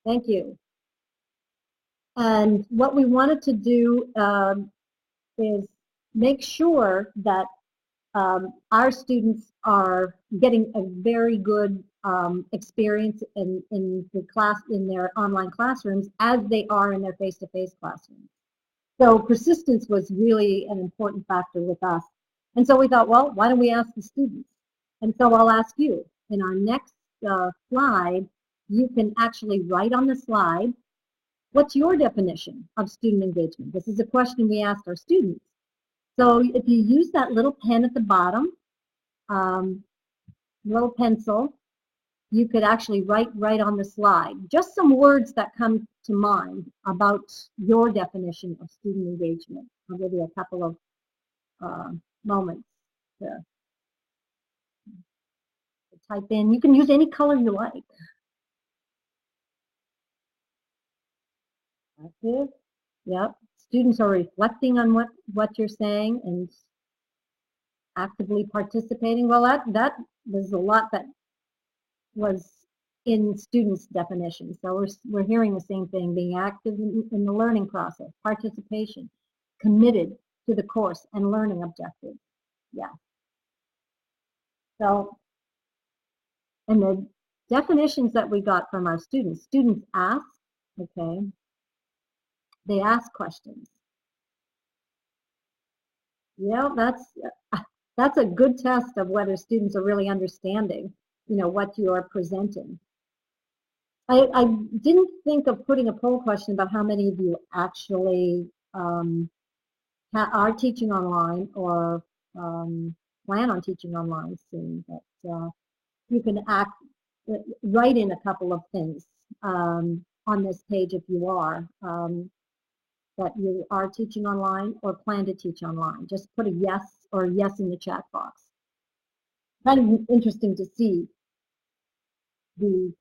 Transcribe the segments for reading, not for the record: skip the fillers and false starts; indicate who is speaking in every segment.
Speaker 1: Thank you. And what we wanted to do is make sure that our students are getting a very good experience in the class, in their online classrooms, as they are in their face-to-face classrooms. So persistence was really an important factor with us. And so we thought, well, why don't we ask the students? And so I'll ask you. In our next slide, you can actually write on the slide, what's your definition of student engagement? This is a question we asked our students. So if you use that little pen at the bottom, little pencil, you could actually write right on the slide just some words that come to mind about your definition of student engagement. I'll give you a couple of moments to type in. You can use any color you like. Active. Yep. Students are reflecting on what you're saying and actively participating. Well, that there's a lot that was in students' definition. So we're hearing the same thing: being active in the learning process, participation, committed to the course and learning objectives. Yeah. So, and the definitions that we got from our students ask, okay, they ask questions. Yeah, that's a good test of whether students are really understanding, what you are presenting. I didn't think of putting a poll question about how many of you actually are teaching online or plan on teaching online soon, but you can write in a couple of things on this page if you are, that you are teaching online or plan to teach online. Just put a yes or a yes in the chat box. Kind of interesting to see the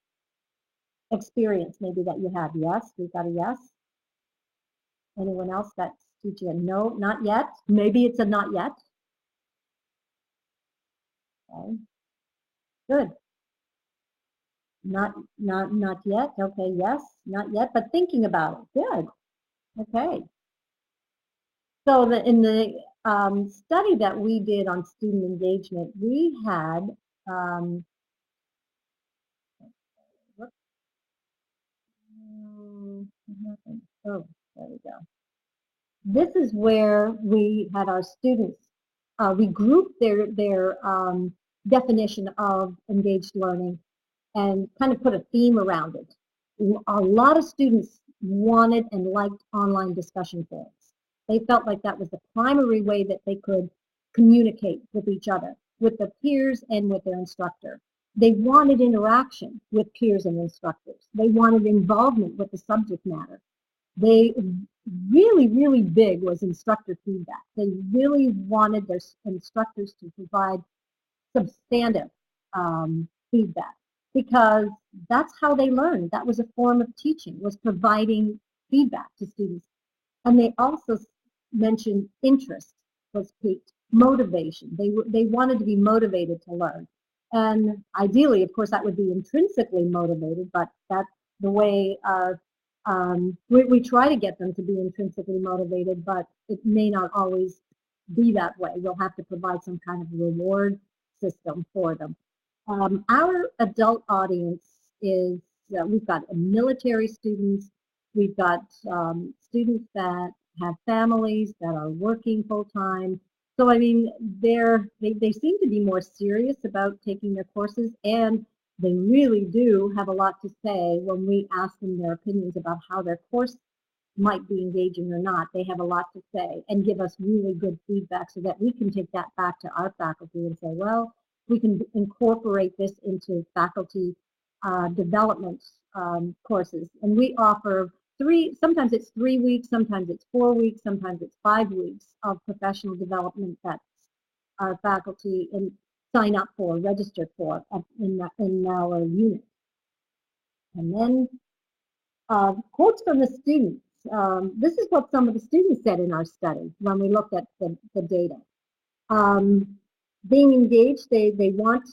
Speaker 1: experience maybe that you have. Yes, we've got a yes. Anyone else that's teaching a no, not yet? Maybe it's a not yet. Okay. Good. Not yet. Okay, yes, not yet, but thinking about it. Good. Okay. So in the study that we did on student engagement, we had oh, there we go. This is where we had our students. We grouped their definition of engaged learning and kind of put a theme around it. A lot of students wanted and liked online discussion forums. They felt like that was the primary way that they could communicate with each other, with their peers and with their instructor. They wanted interaction with peers and instructors. They wanted involvement with the subject matter. They really big was instructor feedback. They really wanted their instructors to provide substantive feedback, because that's how they learned. That was a form of teaching, was providing feedback to students. And they also mentioned interest was piqued, motivation. They wanted to be motivated to learn. And ideally, of course, that would be intrinsically motivated, but that's the way we try to get them to be intrinsically motivated, but it may not always be that way. We'll have to provide some kind of reward system for them. Our adult audience is, we've got military students, we've got students that have families that are working full-time. So, I mean, they seem to be more serious about taking their courses, and they really do have a lot to say when we ask them their opinions about how their course might be engaging or not. They have a lot to say and give us really good feedback so that we can take that back to our faculty and say, well, we can incorporate this into faculty development courses. And we offer sometimes it's 3 weeks, sometimes it's 4 weeks, sometimes it's 5 weeks of professional development that our faculty sign up for, register for in our unit. And then quotes from the students. This is what some of the students said in our study when we looked at the data. Being engaged, they want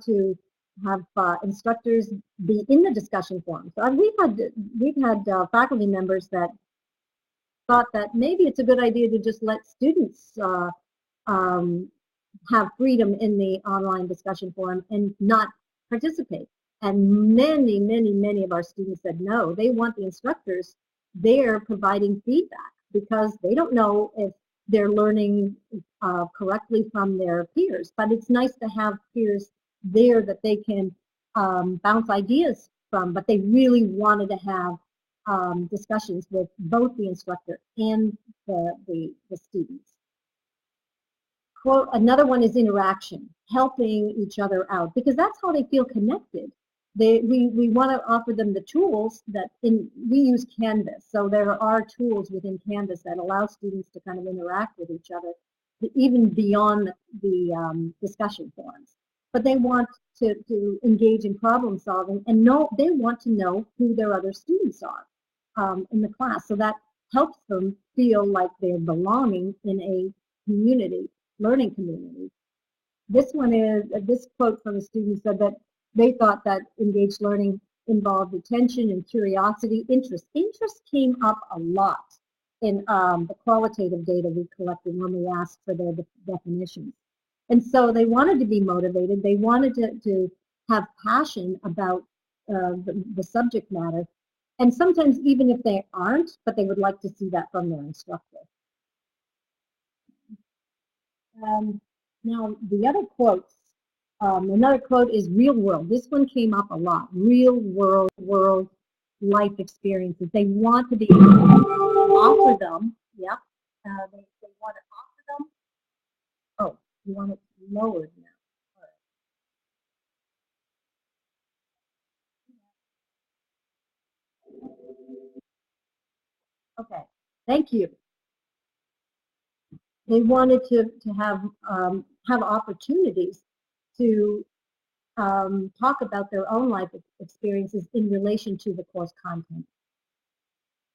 Speaker 1: to have instructors be in the discussion forum. So we've had faculty members that thought that maybe it's a good idea to just let students um, have freedom in the online discussion forum and not participate. And many of our students said no, they want the instructors there providing feedback because they don't know if they're learning correctly from their peers. But it's nice to have peers there that they can bounce ideas from, but they really wanted to have discussions with both the instructor and the students. Quote, another one is interaction, helping each other out, because that's how they feel connected. We want to offer them the tools that we use Canvas, so there are tools within Canvas that allow students to kind of interact with each other, even beyond the discussion forums. But they want to engage in problem solving and they want to know who their other students are in the class, so that helps them feel like they're belonging in a community, learning community. This one is, this quote from the student said that they thought that engaged learning involved attention and curiosity, interest. Interest came up a lot in the qualitative data we collected when we asked for their definitions. And so they wanted to be motivated. They wanted to have passion about the subject matter. And sometimes even if they aren't, but they would like to see that from their instructor. Now, the other quotes, another quote is real world. This one came up a lot. Real world life experiences. They want to be able to offer them. Yep. They want to offer them. Oh, you want it lowered now. Okay. Thank you. They wanted to have opportunities to talk about their own life experiences in relation to the course content.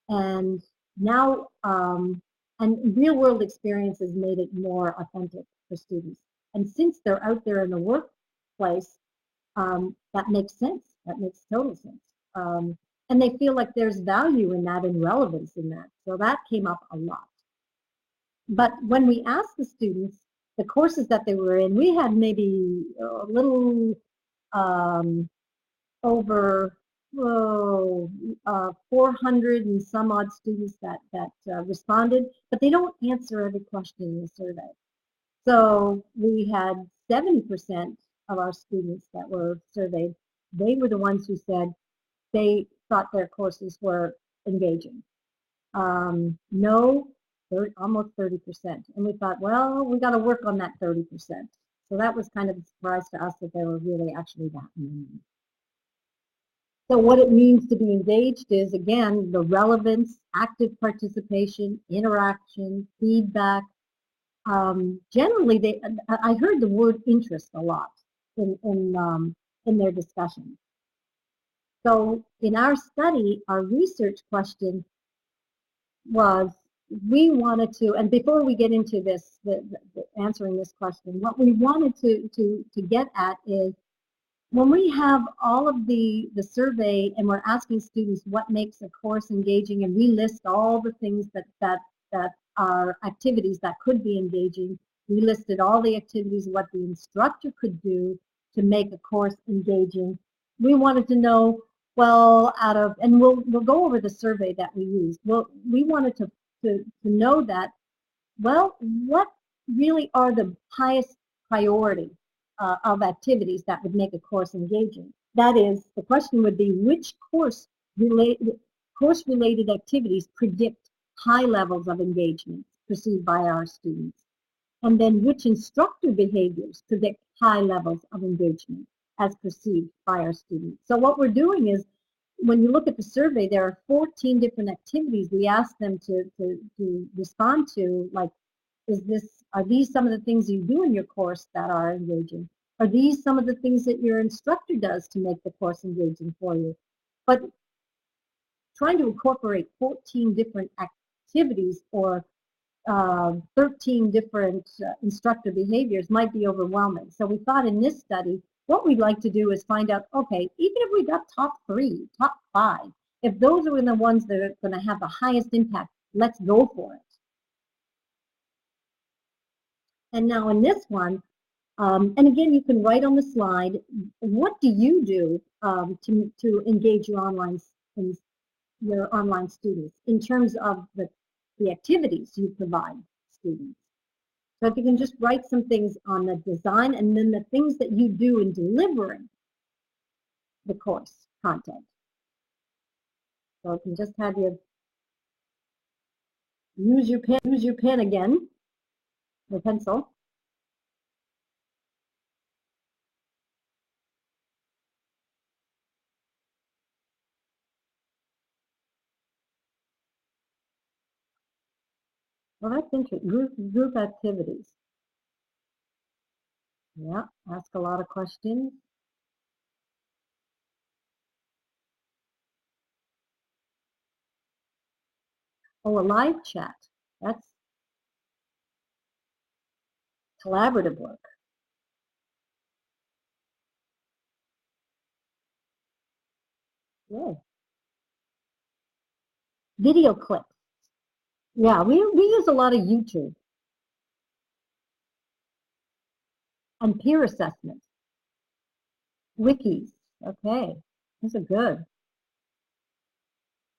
Speaker 1: And now, and real world experiences made it more authentic for students. And since they're out there in the workplace, that makes sense. That makes total sense. And they feel like there's value in that and relevance in that. So that came up a lot. But when we asked the students, the courses that they were in, we had maybe a little over 400 and some odd students that responded, but they don't answer every question in the survey. So we had 70% of our students that were surveyed. They were the ones who said they thought their courses were engaging. No, almost 30%. And we thought, well, we got to work on that 30%. So that was kind of a surprise to us that there were really actually that many. So what it means to be engaged is, again, the relevance, active participation, interaction, feedback. Generally, I heard the word interest a lot in their discussion. So in our study, our research question was, we wanted to, and before we get into this, answering this question, what we wanted to get at is, when we have all of the survey and we're asking students what makes a course engaging, and we list all the things that are activities that could be engaging, we listed all the activities, what the instructor could do to make a course engaging. We wanted to know, well, and we'll go over the survey that we used. Well, we wanted to know that, well, what really are the highest priority of activities that would make a course engaging? That is, the question would be, which course-related activities predict high levels of engagement perceived by our students? And then which instructor behaviors predict high levels of engagement as perceived by our students? So what we're doing is, when you look at the survey, there are 14 different activities we asked them to respond to, like, are these some of the things you do in your course that are engaging? Are these some of the things that your instructor does to make the course engaging for you? But trying to incorporate 14 different activities or 13 different instructor behaviors might be overwhelming. So we thought in this study what we'd like to do is find out, okay, even if we got top 3, top 5, if those are the ones that are going to have the highest impact, let's go for it. And now in this one, and again, you can write on the slide, what do you do to engage your online students in terms of the activities you provide students? So if you can just write some things on the design and then the things that you do in delivering the course content. So I can just have you use your pen again, your pencil. Well, that's interesting. Group activities. Yeah, ask a lot of questions. Oh, a live chat. That's collaborative work. Yeah. Video clips. Yeah, we use a lot of YouTube and peer assessment. Wikis. Okay, those are good.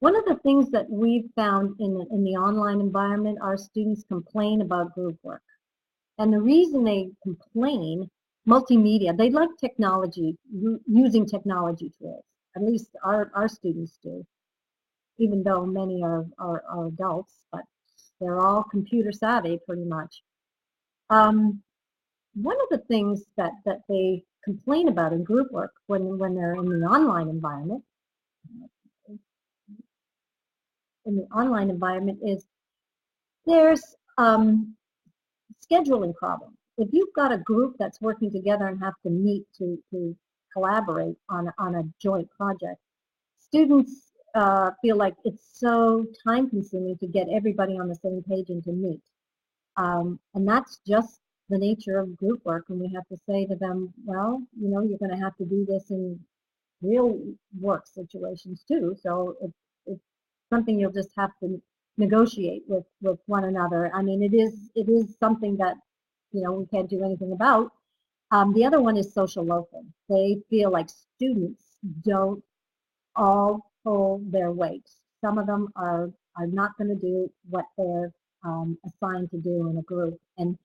Speaker 1: One of the things that we've found in the online environment, our students complain about group work. And the reason they complain, multimedia, they like technology, using technology tools. At least our students do, even though many are adults, but they're all computer savvy pretty much. One of the things that they complain about in group work when they're in the online environment, is there's scheduling problems. If you've got a group that's working together and have to meet to collaborate on a joint project, students feel like it's so time consuming to get everybody on the same page and to meet. And that's just the nature of group work. And we have to say to them, well, you know, you're going to have to do this in real work situations too. So it's something you'll just have to negotiate with one another. I mean, it is something that, you know, we can't do anything about. The other one is social loafing. They feel like students don't all pull their weight. Some of them are not going to do what they're assigned to do in a group. And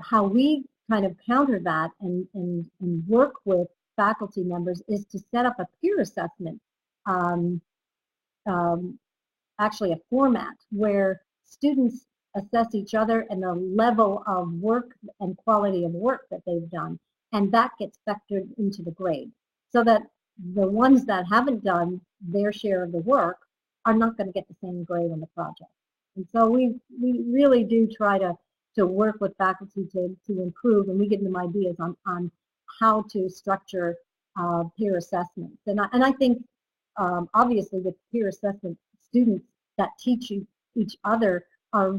Speaker 1: how we kind of counter that and work with faculty members is to set up a peer assessment, um, um, actually a format where students assess each other and the level of work and quality of work that they've done, and that gets factored into the grade, so that the ones that haven't done their share of the work are not going to get the same grade on the project. And so we really do try to work with faculty to improve, and we give them ideas on how to structure peer assessments. And I think obviously with peer assessment, students that teach each other are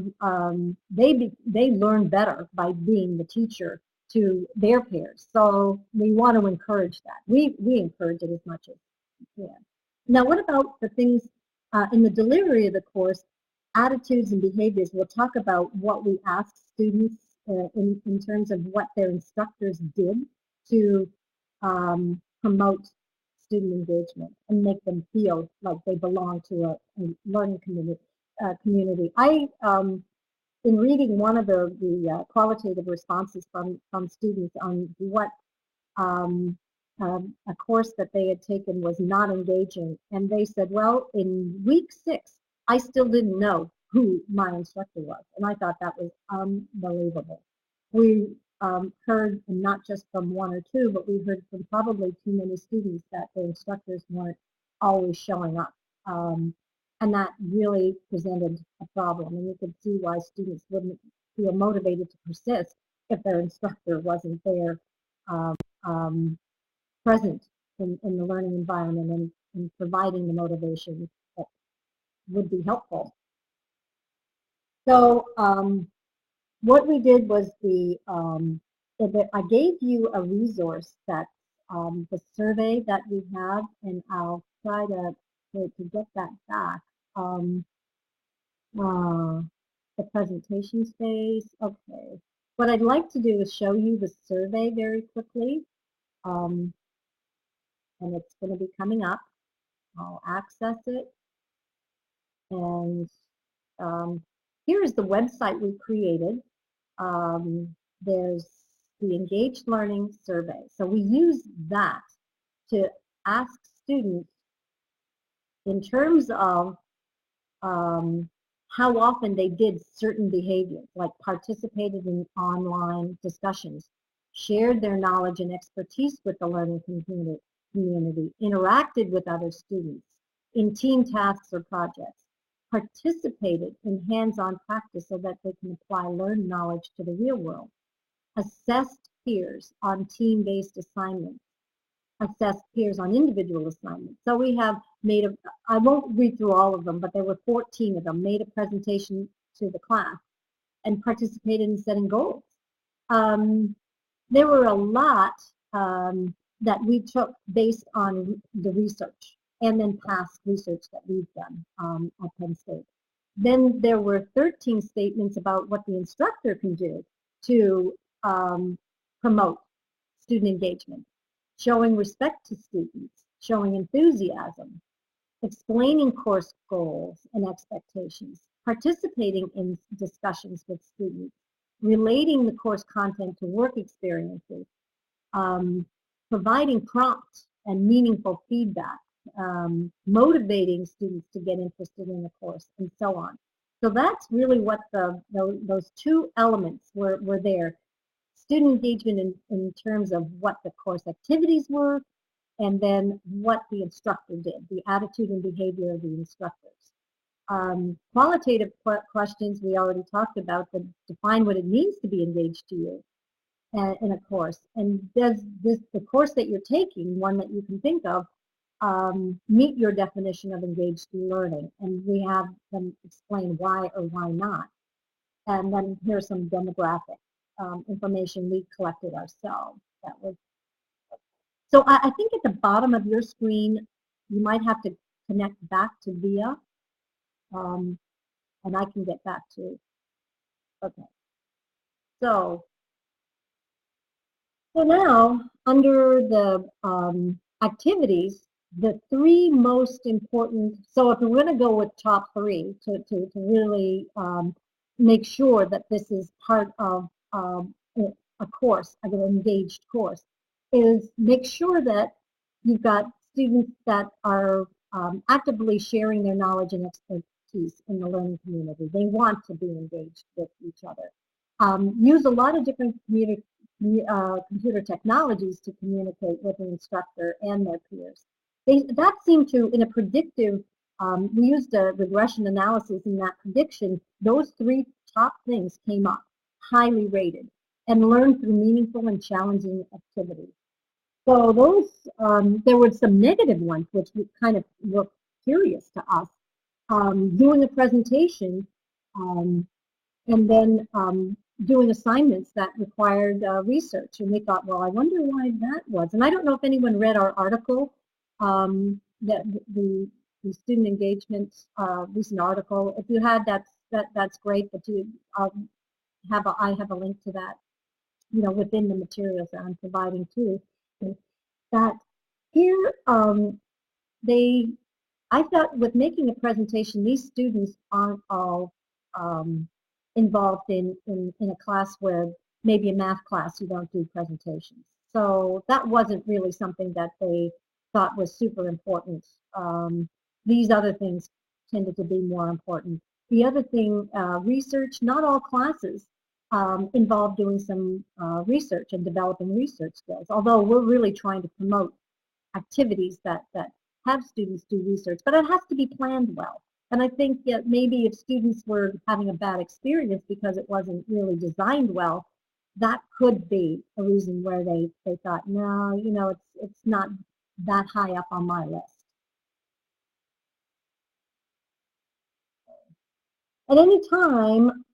Speaker 1: they learn better by being the teacher to their peers. So we want to encourage that. We encourage it as much as we can. Now, what about the things in the delivery of the course, attitudes and behaviors? We'll talk about what we ask students in terms of what their instructors did to promote student engagement and make them feel like they belong to a learning community. In reading one of the qualitative responses from students on what a course that they had taken was not engaging, and they said, well, in week 6, I still didn't know who my instructor was, and I thought that was unbelievable. We heard not just from one or two, but we heard from probably too many students that their instructors weren't always showing up. And that really presented a problem, and you could see why students wouldn't feel motivated to persist if their instructor wasn't there present in the learning environment and providing the motivation that would be helpful. So what we did was I gave you a resource that's the survey that we have, and I'll try to get that back. Um, uh, the presentation space. Okay. What I'd like to do is show you the survey very quickly. Um, and it's going to be coming up. I'll access it. And here's the website we created. There's the Engaged Learning Survey. So we use that to ask students in terms of how often they did certain behaviors, like participated in online discussions, shared their knowledge and expertise with the learning community, interacted with other students in team tasks or projects, participated in hands-on practice so that they can apply learned knowledge to the real world, assessed peers on team-based assignments, assessed peers on individual assignments. So we have made a, I won't read through all of them, but there were 14 of them, made a presentation to the class and participated in setting goals. There were a lot that we took based on the research and then past research that we've done at Penn State. Then there were 13 statements about what the instructor can do to promote student engagement, showing respect to students, showing enthusiasm, explaining course goals and expectations, participating in discussions with students, relating the course content to work experiences, providing prompt and meaningful feedback, motivating students to get interested in the course, and so on. So that's really what those two elements were there. Student engagement in terms of what the course activities were, and then what the instructor did, the attitude and behavior of the instructors. Qualitative questions we already talked about, that define what it means to be engaged to you in a course. And does the course that you're taking, one that you can think of, meet your definition of engaged learning? And we have them explain why or why not. And then here's some demographic information we collected ourselves. That was so. I think at the bottom of your screen, you might have to connect back to VIA, and I can get back to. Okay. So now, under the activities, the three most important, so if we're going to go with top three to really make sure that this is part of a course, an engaged course, is make sure that you've got students that are actively sharing their knowledge and expertise in the learning community. They want to be engaged with each other. Use a lot of different computer technologies to communicate with the instructor and their peers. That seemed to, in a predictive, we used a regression analysis in that prediction, those three top things came up, highly rated, and learned through meaningful and challenging activities. So those, there were some negative ones, which kind of were curious to us. Doing a presentation, and then doing assignments that required research. And we thought, well, I wonder why that was. And I don't know if anyone read our article, that the student engagement recent article. If you had, that's great. But I have a link to that, within the materials that I'm providing too. That here, I thought with making a presentation, these students aren't all involved in a class where maybe a math class you don't do presentations. So that wasn't really something that they thought was super important. These other things tended to be more important. The other thing, research, not all classes involve doing some research and developing research skills, although we're really trying to promote activities that have students do research, but it has to be planned well. And I think that maybe if students were having a bad experience because it wasn't really designed well, that could be a reason where they thought, no, it's not that high up on my list. At any time,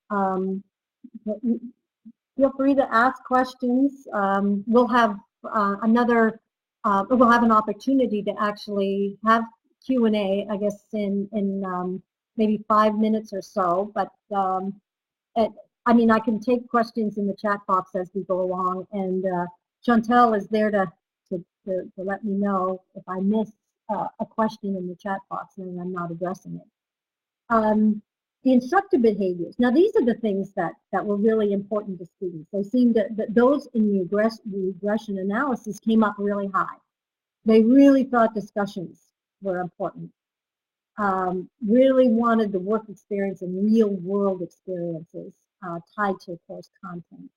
Speaker 1: feel free to ask questions. We'll have another we'll have an opportunity to actually have Q&A, I guess, in maybe 5 minutes or so. But I mean, I can take questions in the chat box as we go along, and Chantel is there to let me know if I miss a question in the chat box and I'm not addressing it. The instructor behaviors. Now, these are the things that were really important to students. They seemed that those in the regression analysis came up really high. They really thought discussions were important. Really wanted the work experience and real world experiences tied to course content.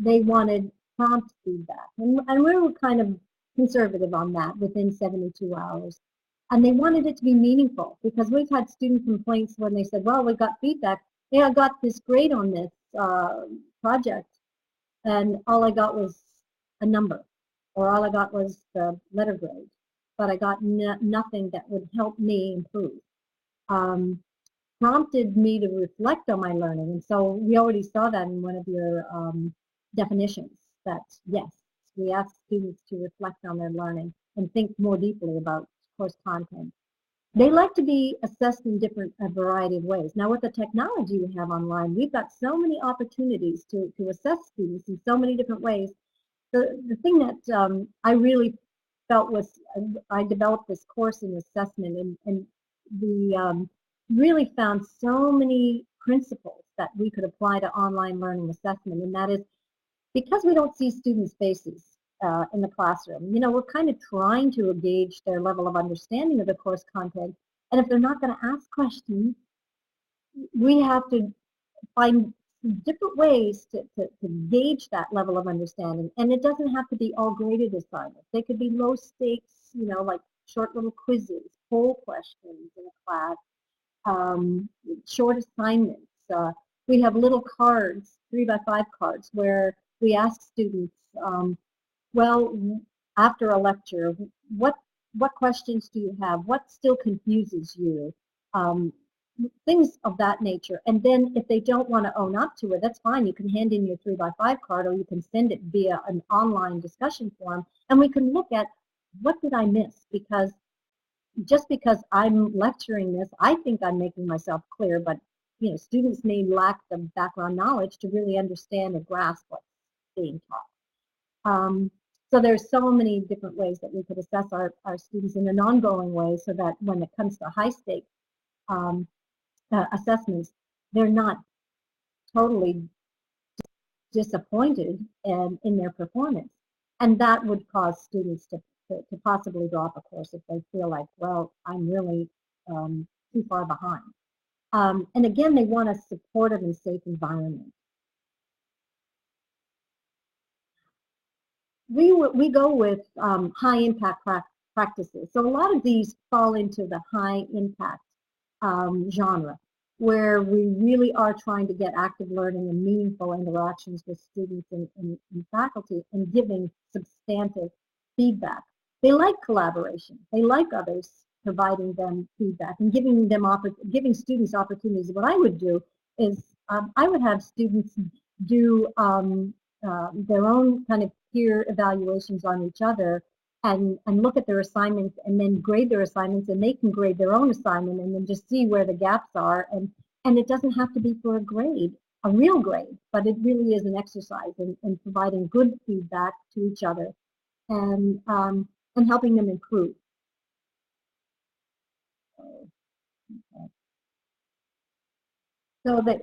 Speaker 1: They wanted prompt feedback, and we were kind of conservative on that within 72 hours. And they wanted it to be meaningful, because we've had student complaints when they said, well, we got feedback. Yeah, I got this grade on this project, and all I got was a number, or all I got was the letter grade, but I got nothing that would help me improve. Prompted me to reflect on my learning, and so we already saw that in one of your definitions, that yes, we ask students to reflect on their learning and think more deeply about course content. They like to be assessed in a variety of ways. Now, with the technology we have online, we've got so many opportunities to assess students in so many different ways. The thing that I really felt was, I developed this course in assessment, and we really found so many principles that we could apply to online learning assessment, and that is because we don't see students' faces in the classroom. You know, we're kind of trying to gauge their level of understanding of the course content, and if they're not going to ask questions, we have to find different ways to gauge that level of understanding. And it doesn't have to be all graded assignments. They could be low stakes, you know, like short little quizzes, poll questions in a class, short assignments. We have little cards, 3x5 cards, where we ask students, well, after a lecture, what questions do you have? What still confuses you? Things of that nature. And then if they don't want to own up to it, that's fine. You can hand in your 3x5 card, or you can send it via an online discussion forum, and we can look at, what did I miss? Because just because I'm lecturing this, I think I'm making myself clear, but you know, students may lack the background knowledge to really understand and grasp what's being taught. So there's so many different ways that we could assess our students in an ongoing way, so that when it comes to high stakes assessments, they're not totally disappointed in their performance. And that would cause students to possibly drop a course if they feel like, well, I'm really too far behind. And again, they want a supportive and safe environment. We go with high impact practices. So a lot of these fall into the high impact genre, where we really are trying to get active learning and meaningful interactions with students and faculty, and giving substantive feedback. They like collaboration. They like others providing them feedback and giving students opportunities. What I would do is I would have students do their own kind of peer evaluations on each other, and look at their assignments, and then grade their assignments, and they can grade their own assignment, and then just see where the gaps are. And it doesn't have to be for a grade, a real grade, but it really is an exercise in providing good feedback to each other, and helping them improve. So that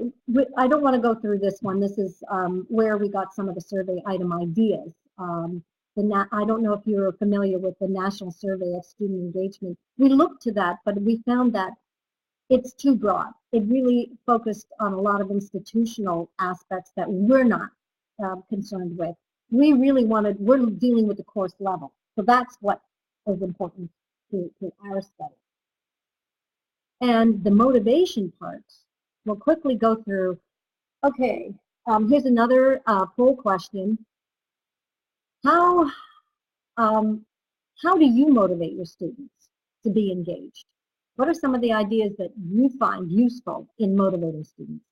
Speaker 1: I don't want to go through this one. This is where we got some of the survey item ideas. I don't know if you're familiar with the National Survey of Student Engagement. We looked to that, but we found that it's too broad. It really focused on a lot of institutional aspects that we're not concerned with. We really we're dealing with the course level. So that's what is important to our study. And the motivation part, we'll quickly go through. Okay, here's another poll question. How do you motivate your students to be engaged? What are some of the ideas that you find useful in motivating students?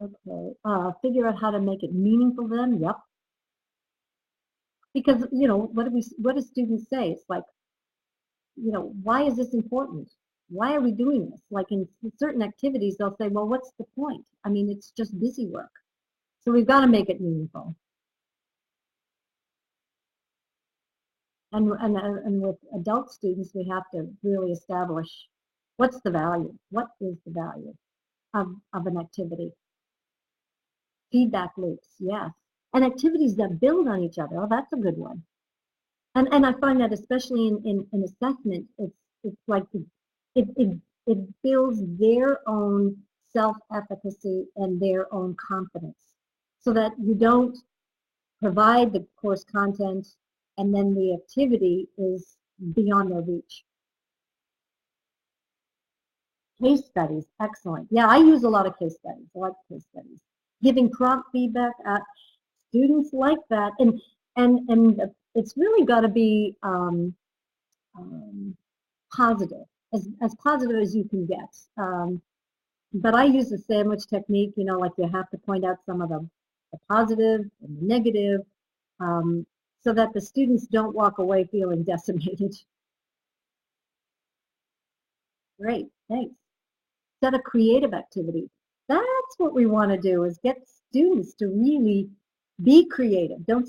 Speaker 1: Okay. Figure out how to make it meaningful to them. Yep. Because, what do students say? It's like, why is this important? Why are we doing this? Like in certain activities, they'll say, well, what's the point? I mean, it's just busy work. So we've got to make it meaningful. And with adult students, we have to really establish what's the value? What is the value of an activity? Feedback loops, yes. And activities that build on each other. Oh, that's a good one. And I find that especially in assessment, it's like it builds their own self-efficacy and their own confidence, so that you don't provide the course content and then the activity is beyond their reach. Case studies, excellent. Yeah, I use a lot of case studies. I like case studies. Giving prompt feedback, students like that, and it's really got to be um, positive, as positive as you can get. But I use the sandwich technique, like you have to point out some of the positive and the negative, so that the students don't walk away feeling decimated. Great, thanks. Set a creative activity. That's what we want to do, is get students to really be creative. Don't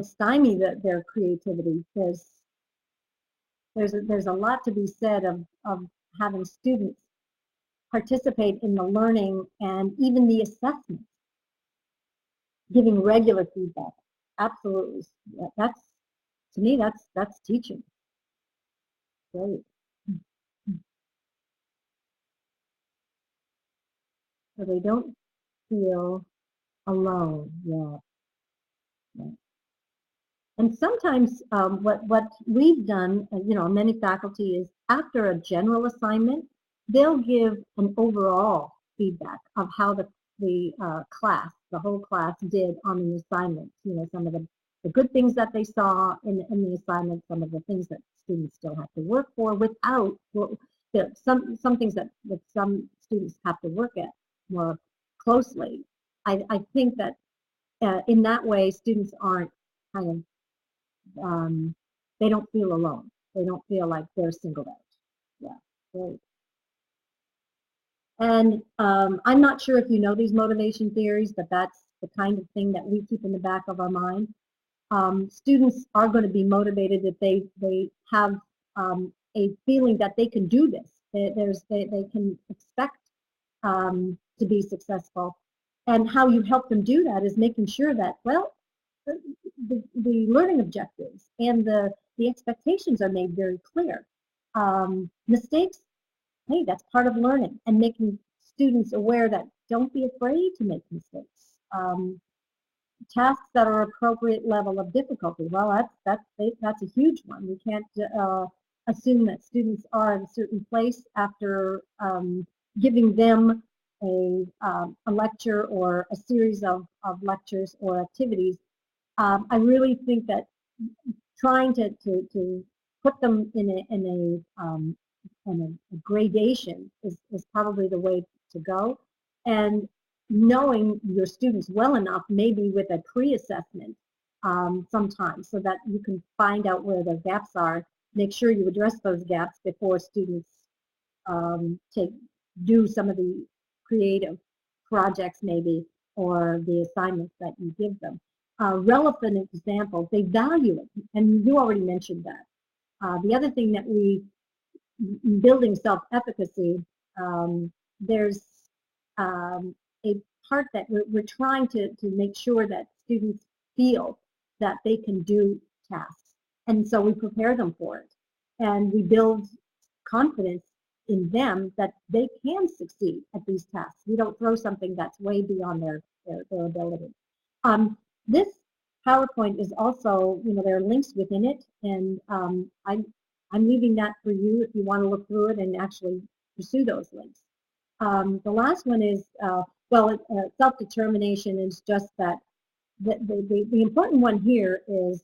Speaker 1: stymie their creativity. There's a lot to be said of having students participate in the learning and even the assessment, giving regular feedback. Absolutely. That's, to me, that's teaching. Great. So they don't feel alone. Yeah. Yeah. And sometimes what we've done, many faculty, is after a general assignment, they'll give an overall feedback of how the class, the whole class did on the assignment. Some of the good things that they saw in the assignment, some of the things that students still have to work for without, some things that some students have to work at more closely. I think that in that way, students aren't kind of they don't feel alone. They don't feel like they're singled out. Yeah, great. And I'm not sure if you know these motivation theories, but that's the kind of thing that we keep in the back of our mind. Students are going to be motivated if they have a feeling that they can do this. They can expect to be successful. And how you help them do that is making sure that, well, the learning objectives and the expectations are made very clear. Mistakes, hey, that's part of learning, and making students aware that don't be afraid to make mistakes. Tasks that are appropriate level of difficulty. Well, that's a huge one. We can't assume that students are in a certain place after giving them a lecture or a series of lectures or activities. I really think that trying to put them in a gradation is probably the way to go. And knowing your students well enough, maybe with a pre-assessment sometimes, so that you can find out where their gaps are, make sure you address those gaps before students take do some of the creative projects maybe, or the assignments that you give them. Relevant examples, they value it, and you already mentioned that. The other thing that building self-efficacy, there's a part that we're trying to make sure that students feel that they can do tasks. And so we prepare them for it. And we build confidence in them that they can succeed at these tasks. We don't throw something that's way beyond their ability. This PowerPoint is also, there are links within it, and I'm leaving that for you if you want to look through it and actually pursue those links. The last one is, self-determination is just that the important one here is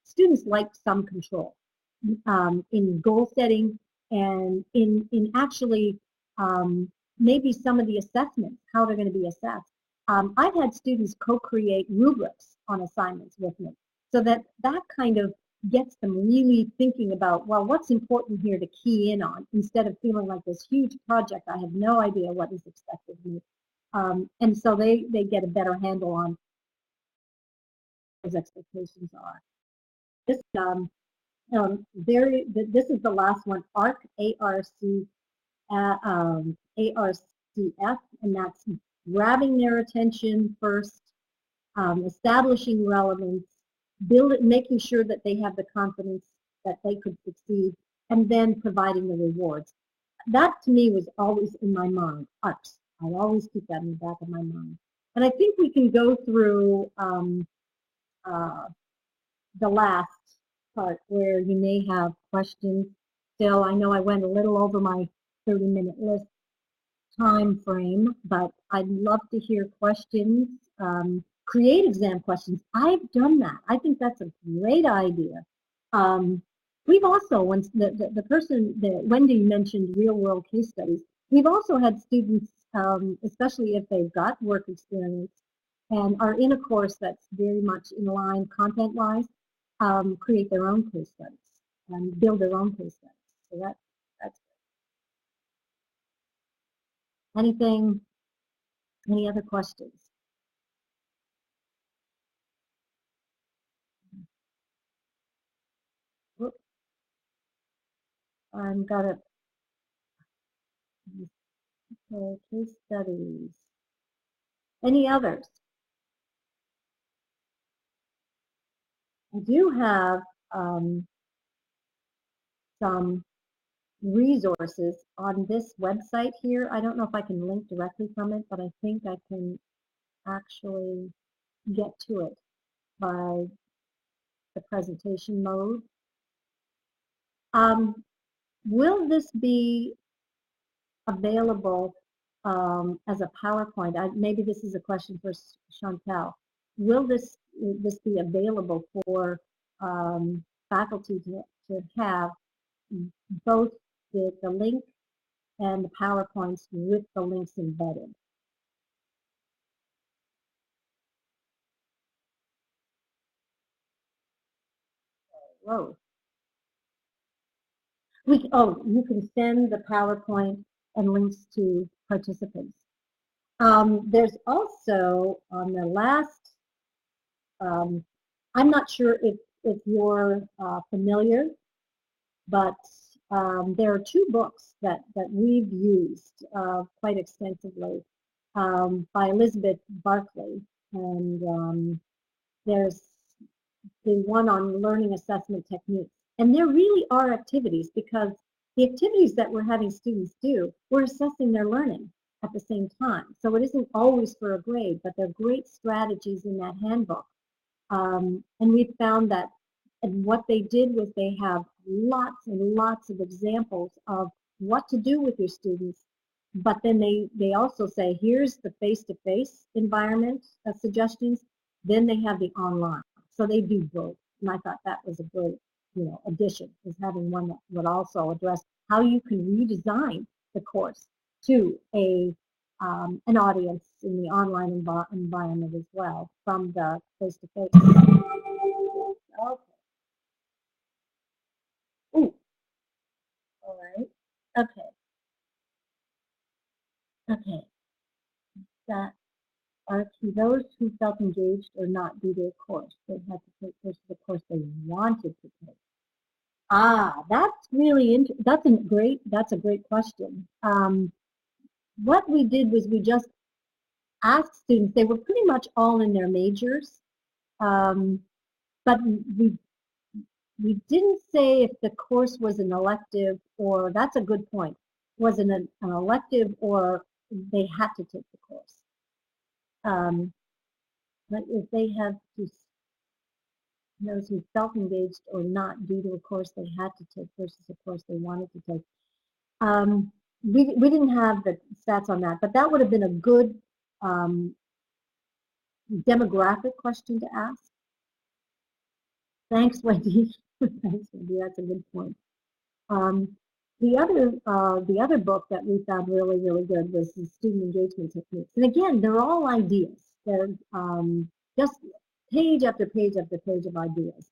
Speaker 1: students like some control in goal setting and in actually maybe some of the assessments, how they're going to be assessed. I've had students co-create rubrics on assignments with me, so that kind of gets them really thinking about, well, what's important here to key in on, instead of feeling like this huge project, I have no idea what is expected of me. And so they get a better handle on what those expectations are. This this is the last one, ARC, A-R-C, ARCF, and that's grabbing their attention first, establishing relevance, making sure that they have the confidence that they could succeed, and then providing the rewards. That to me was always in my mind, ARCs. I always keep that in the back of my mind. And I think we can go through uh, the last part where you may have questions still. I know I went a little over my 30-minute list time frame, but I'd love to hear questions. Create exam questions. I've done that. I think that's a great idea. We've also, once the person that Wendy mentioned real world case studies, we've also had students, especially if they've got work experience and are in a course that's very much in line content-wise, create their own case studies and build their own case studies. So that's anything. Any other questions? Whoop, I've got a case studies. Any others? I do have some resources on this website here. I don't know if I can link directly from it, but I think I can actually get to it by the presentation mode. Will this be available as a PowerPoint? Maybe this is a question for Chantal. Will this be available for faculty to have both the link and the PowerPoints with the links embedded? Whoa. You can send the PowerPoint and links to participants. There's also on the last, I'm not sure if you're familiar, but there are two books that we've used quite extensively by Elizabeth Barkley, and there's the one on learning assessment techniques. And there really are activities, because the activities that we're having students do, we're assessing their learning at the same time. So it isn't always for a grade, but they're great strategies in that handbook. And we found that, and what they did was they have lots and lots of examples of what to do with your students, but then they also say, here's the face-to-face environment suggestions, then they have the online. So they do both. And I thought that was a great, addition, is having one that would also address how you can redesign the course to an audience in the online environment as well, from the face-to-face. Okay. Ooh. All right. Okay. Okay. That are to those who felt engaged or not do their course. They had to take the course they wanted to take. That's really that's a great question. What we did was we just asked students. They were pretty much all in their majors, but we didn't say if the course was an elective, or that's a good point. Was it an elective, or they had to take the course? But if they have to, those who felt engaged or not due to a course they had to take versus a course they wanted to take. We didn't have the stats on that, but that would have been a good demographic question to ask. Thanks, Wendy. Thanks, Wendy. That's a good point. The other book that we found really, really good was the student engagement techniques. And again, they're all ideas. They're just page after page after page of ideas.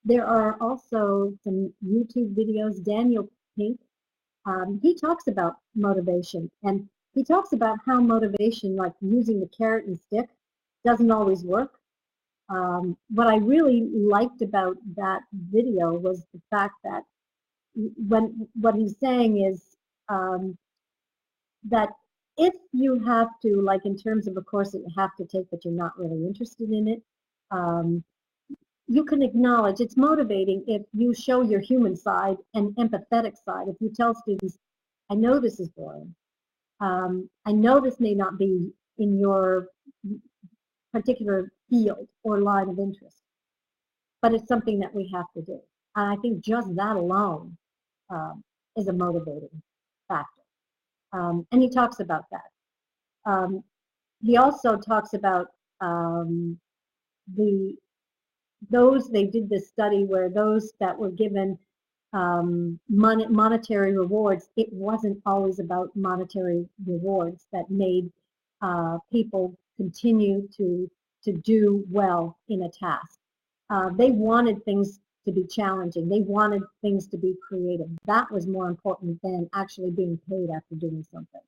Speaker 1: There are also some YouTube videos. Daniel Pink, he talks about motivation, and he talks about how motivation, like using the carrot and stick, doesn't always work. What I really liked about that video was the fact that what he's saying is that if you have to, like in terms of a course that you have to take but you're not really interested in it, you can acknowledge it's motivating if you show your human side and empathetic side. If you tell students, I know this is boring. I know this may not be in your particular field or line of interest, but it's something that we have to do. And I think just that alone is a motivating factor. And he talks about that. He also talks about they did this study where those that were given monetary rewards, it wasn't always about monetary rewards that made people continue to do well in a task. They wanted things to be challenging. They wanted things to be creative. That was more important than actually being paid after doing something.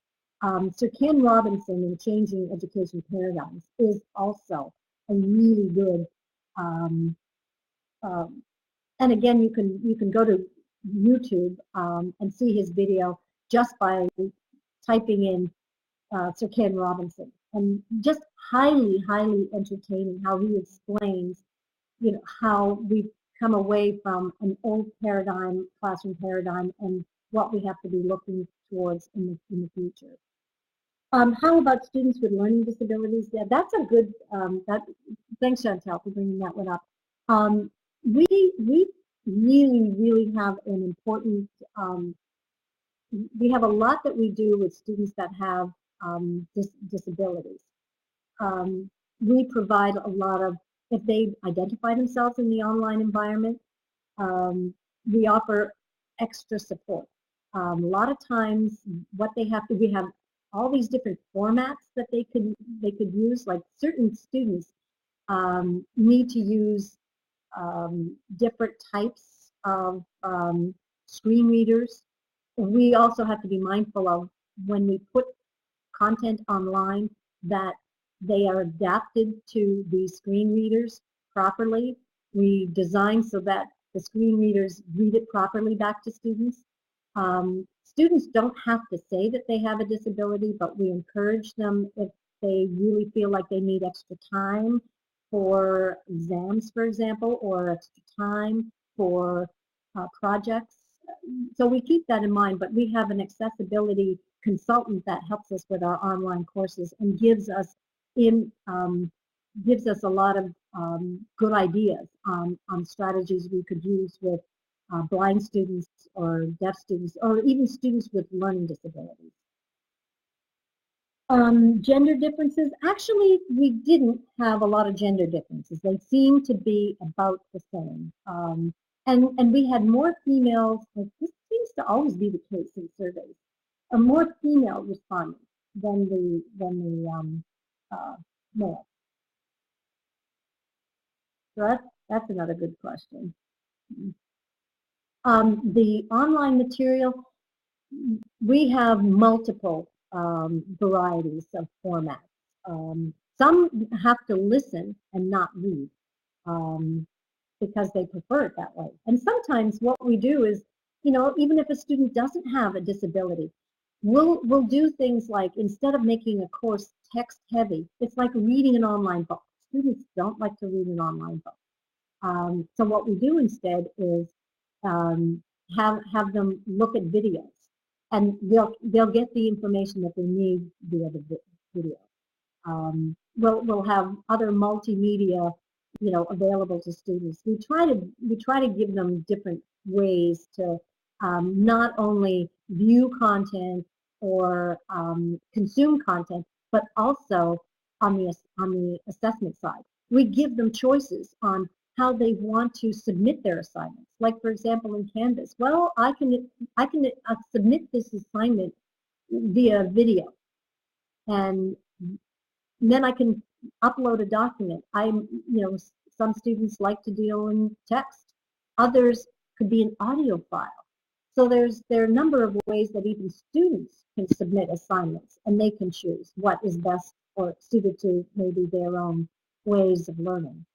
Speaker 1: Sir Ken Robinson in Changing Education Paradigms is also a really good, and again, you can go to YouTube and see his video just by typing in Sir Ken Robinson, and just highly, highly entertaining how he explains, how we've come away from an old paradigm, classroom paradigm, and what we have to be looking towards in the future. How about students with learning disabilities? Yeah, that's a good, thanks Chantel for bringing that one up. We really, really have an important, we have a lot that we do with students that have disabilities. We provide a lot of, if they identify themselves in the online environment, we offer extra support. A lot of times what they have to, we have all these different formats that they could use, like certain students need to use different types of screen readers. We also have to be mindful of when we put content online that they are adapted to the screen readers properly. We design so that the screen readers read it properly back to students. Students don't have to say that they have a disability, but we encourage them if they really feel like they need extra time for exams, for example, or extra time for projects. So we keep that in mind, but we have an accessibility consultant that helps us with our online courses and gives us a lot of good ideas on strategies we could use with blind students or deaf students or even students with learning disabilities. Gender differences, actually we didn't have a lot of gender differences. They seemed to be about the same. And we had more females, like this seems to always be the case in surveys, more female respondents than the male. So that's another good question. The online material, we have multiple varieties of formats. Some have to listen and not read because they prefer it that way. And sometimes what we do is, even if a student doesn't have a disability, we'll do things like, instead of making a course text heavy, it's like reading an online book. Students don't like to read an online book. So what we do instead is have them look at videos, and they'll get the information that they need via the video. We'll have other multimedia, available to students. We try to give them different ways to not only view content or consume content, but also on the assessment side. We give them choices on how they want to submit their assignments. Like for example, in Canvas, well, I can submit this assignment via video, and then I can upload a document. Some students like to deal in text. Others could be an audio file. So there are a number of ways that even students can submit assignments, and they can choose what is best or suited to maybe their own ways of learning.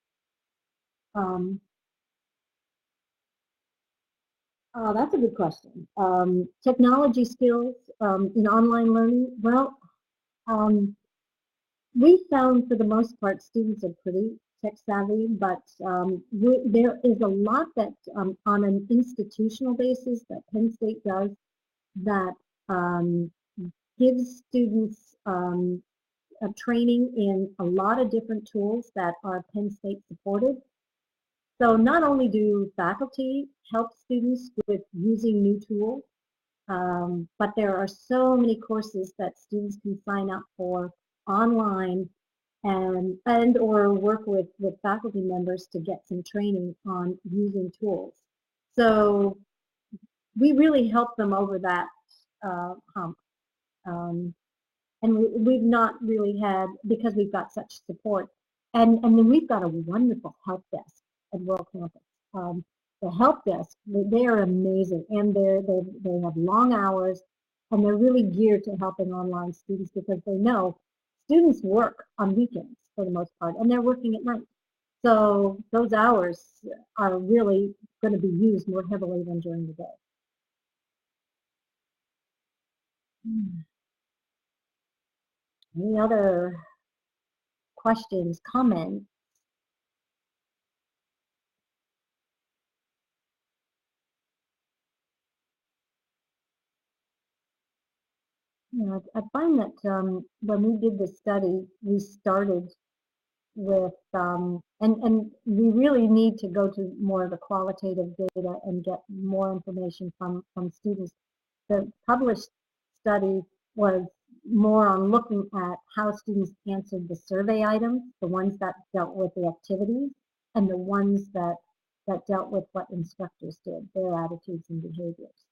Speaker 1: Um, that's a good question. Technology skills in online learning. Well, um, we found for the most part students are pretty tech savvy, but there is a lot that on an institutional basis that Penn State does that um, gives students a training in a lot of different tools that are Penn State supported. So not only do faculty help students with using new tools, but there are so many courses that students can sign up for online and or work with faculty members to get some training on using tools. So we really help them over that hump. Um, and we've not really had, because we've got such support, and then we've got a wonderful help desk at World Campus. The help desk, they are amazing, and they have long hours, and they're really geared to helping online students because they know students work on weekends for the most part, and they're working at night. So those hours are really going to be used more heavily than during the day. Any other questions, comments? I find that when we did this study, we started with, and we really need to go to more of the qualitative data and get more information from students. The published study was more on looking at how students answered the survey items, the ones that dealt with the activities, and the ones that dealt with what instructors did, their attitudes and behaviors.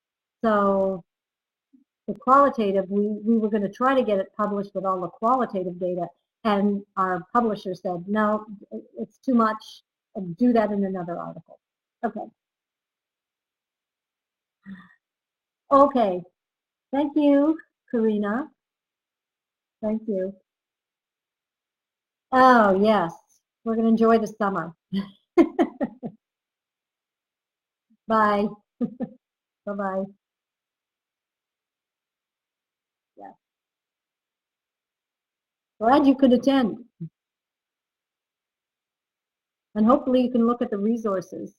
Speaker 1: So the qualitative, we were going to try to get it published with all the qualitative data, and our publisher said, no, it's too much, do that in another article. Okay. Okay. Thank you, Karina. Thank you. Oh, yes. We're going to enjoy the summer. Bye. Bye-bye. Yeah. Glad you could attend. And hopefully you can look at the resources.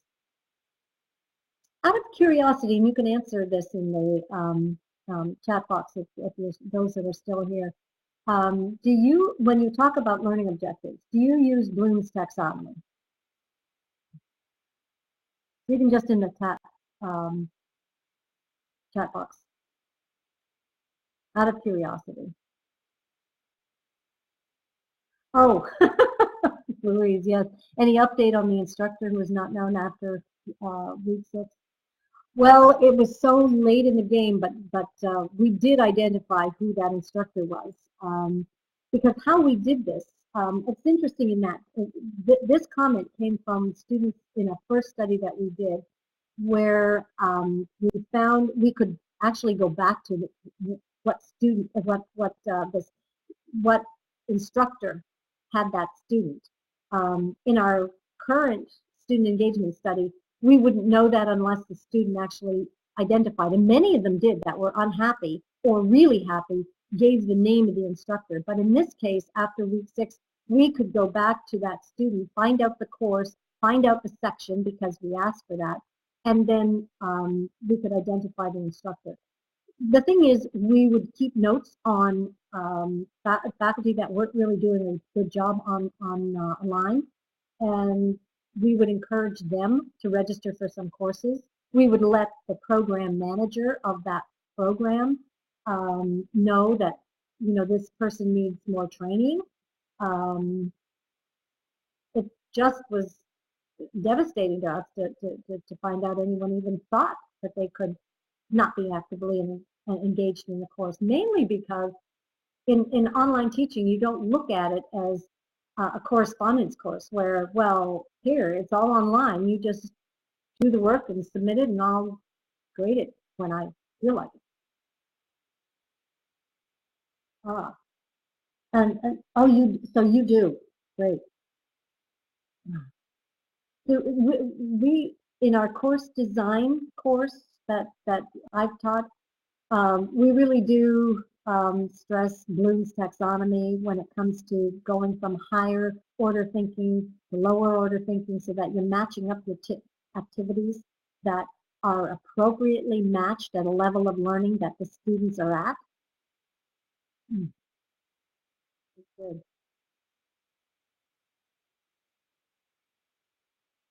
Speaker 1: Out of curiosity, and you can answer this in the chat box if you're those that are still here. Do you, when you talk about learning objectives, do you use Bloom's taxonomy? Even just in the chat box. Out of curiosity. Oh, Louise, yes. Any update on the instructor who is not known after week 6? Well, it was so late in the game, but we did identify who that instructor was. Because how we did this, it's interesting in that this comment came from students in a first study that we did, where we found we could actually go back to what student, what instructor had that student. In our current student engagement study, we wouldn't know that unless the student actually identified, and many of them did, that were unhappy or really happy, gave the name of the instructor. But in this case, after week 6, we could go back to that student, find out the course, find out the section because we asked for that, and then we could identify the instructor. The thing is, we would keep notes on faculty that weren't really doing a good job online, and we would encourage them to register for some courses. We would let the program manager of that program know that, this person needs more training. It just was devastating to us to find out anyone even thought that they could not be actively engaged in the course, mainly because in online teaching, you don't look at it as a correspondence course where, well, here, it's all online. You just do the work and submit it, and I'll grade it when I feel like it. Ah, oh, so you do. Great. So we in our course design course that I've taught, we really do stress Bloom's taxonomy when it comes to going from higher order thinking to lower order thinking, so that you're matching up your activities that are appropriately matched at a level of learning that the students are at. Mm, good.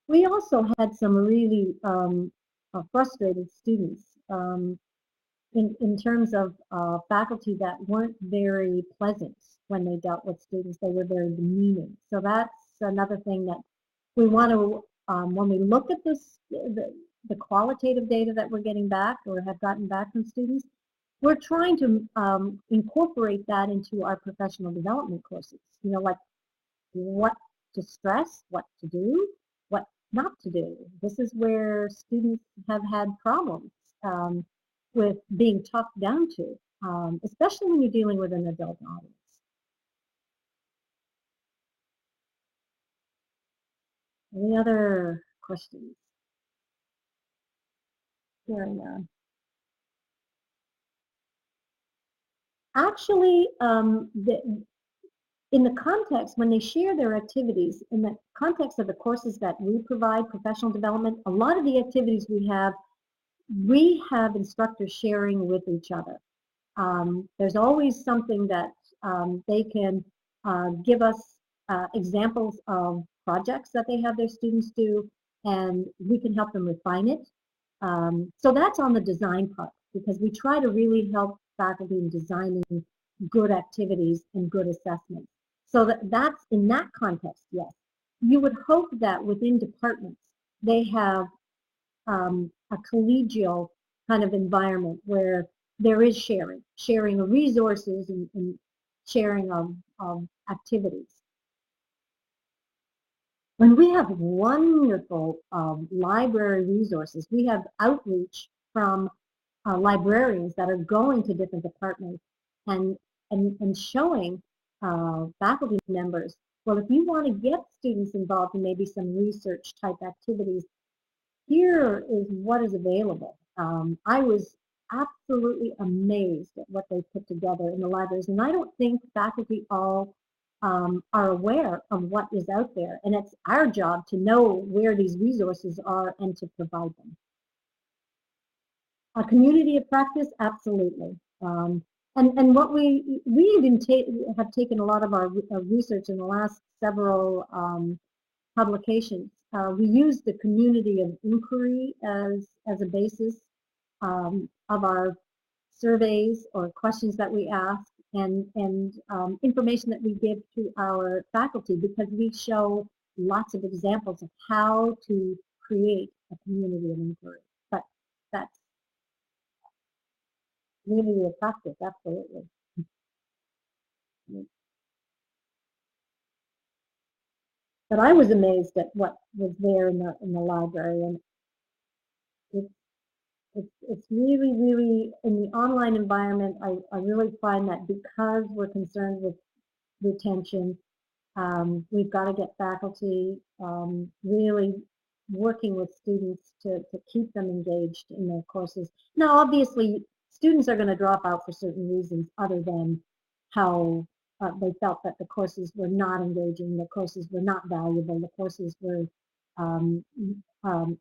Speaker 1: We also had some really frustrated students. In terms of faculty that weren't very pleasant when they dealt with students. They were very demeaning. So that's another thing that we want to, when we look at the qualitative data that we're getting back or have gotten back from students, we're trying to incorporate that into our professional development courses. You know, like what to stress, what to do, what not to do. This is where students have had problems um, with being talked down to, especially when you're dealing with an adult audience. Any other questions? Carrying on. Actually, in the context, when they share their activities, in the context of the courses that we provide, professional development, a lot of the activities we have instructors sharing with each other. There's always something that they can give us examples of projects that they have their students do, and we can help them refine it. So that's on the design part, because we try to really help faculty in designing good activities and good assessments. So that's in that context, yes. You would hope that within departments, they have a collegial kind of environment where there is sharing of resources and sharing of activities. When we have wonderful library resources, we have outreach from librarians that are going to different departments and showing faculty members, well, if you want to get students involved in maybe some research type activities, here is what is available. I was absolutely amazed at what they put together in the libraries, and I don't think faculty all are aware of what is out there, and it's our job to know where these resources are and to provide them. A community of practice, absolutely. And what we even have taken a lot of our research in the last several publications. We use the community of inquiry as a basis of our surveys or questions that we ask, and information that we give to our faculty, because we show lots of examples of how to create a community of inquiry. But that's community of practice, absolutely. But I was amazed at what was there in the library, and it's it's really, really, in the online environment, I really find that because we're concerned with retention, we've got to get faculty really working with students to keep them engaged in their courses. Now, obviously, students are going to drop out for certain reasons other than how they felt that the courses were not engaging, the courses were not valuable, the courses were um, um,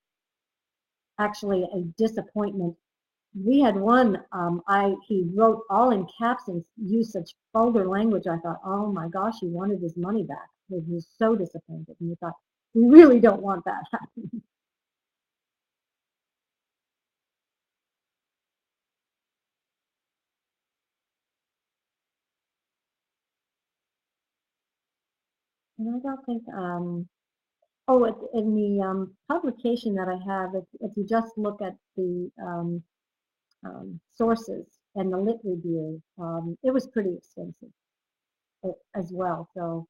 Speaker 1: actually a disappointment. We had one, he wrote all in caps and used such vulgar language. I thought, oh my gosh, he wanted his money back. He was so disappointed. And we thought, we really don't want that happening. And I don't think, Oh, in the publication that I have, if you just look at the sources and the lit review, it was pretty extensive as well. So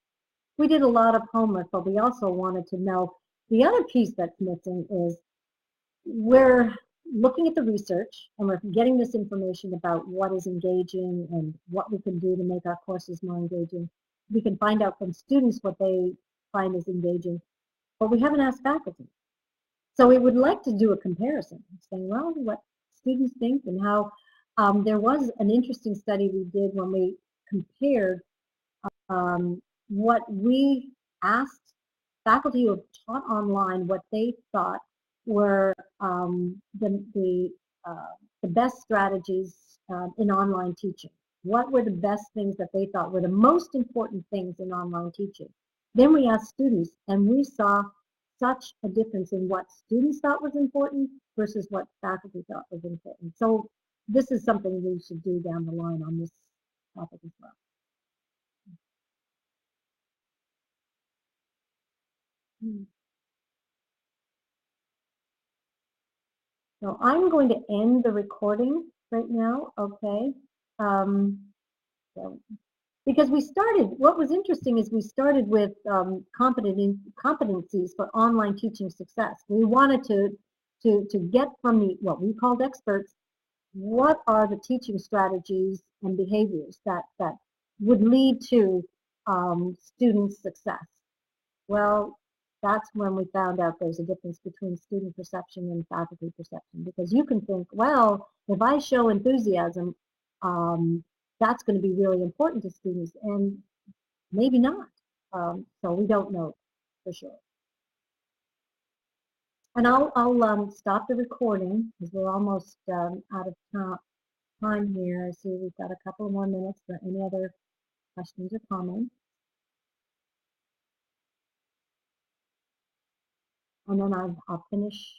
Speaker 1: we did a lot of homework, but we also wanted to know the other piece that's missing is we're looking at the research and we're getting this information about what is engaging and what we can do to make our courses more engaging. We can find out from students what they find is engaging, but we haven't asked faculty. So we would like to do a comparison, saying, well, what students think and how. There was an interesting study we did when we compared what we asked faculty who have taught online, what they thought were the best strategies in online teaching. What were the best things that they thought were the most important things in online teaching? Then we asked students, and we saw such a difference in what students thought was important versus what faculty thought was important. So this is something we should do down the line on this topic as well. Hmm. So I'm going to end the recording right now, okay? Um, so, because we started, what was interesting is we started with competencies for online teaching success. We wanted to get from the, what we called experts, what are the teaching strategies and behaviors that would lead to student success. Well, that's when we found out there's a difference between student perception and faculty perception, because you can think, well, if I show enthusiasm, that's going to be really important to students, and maybe not. So we don't know for sure. And I'll stop the recording because we're almost out of time here. I see we've got a couple more minutes for any other questions or comments. And then I'll finish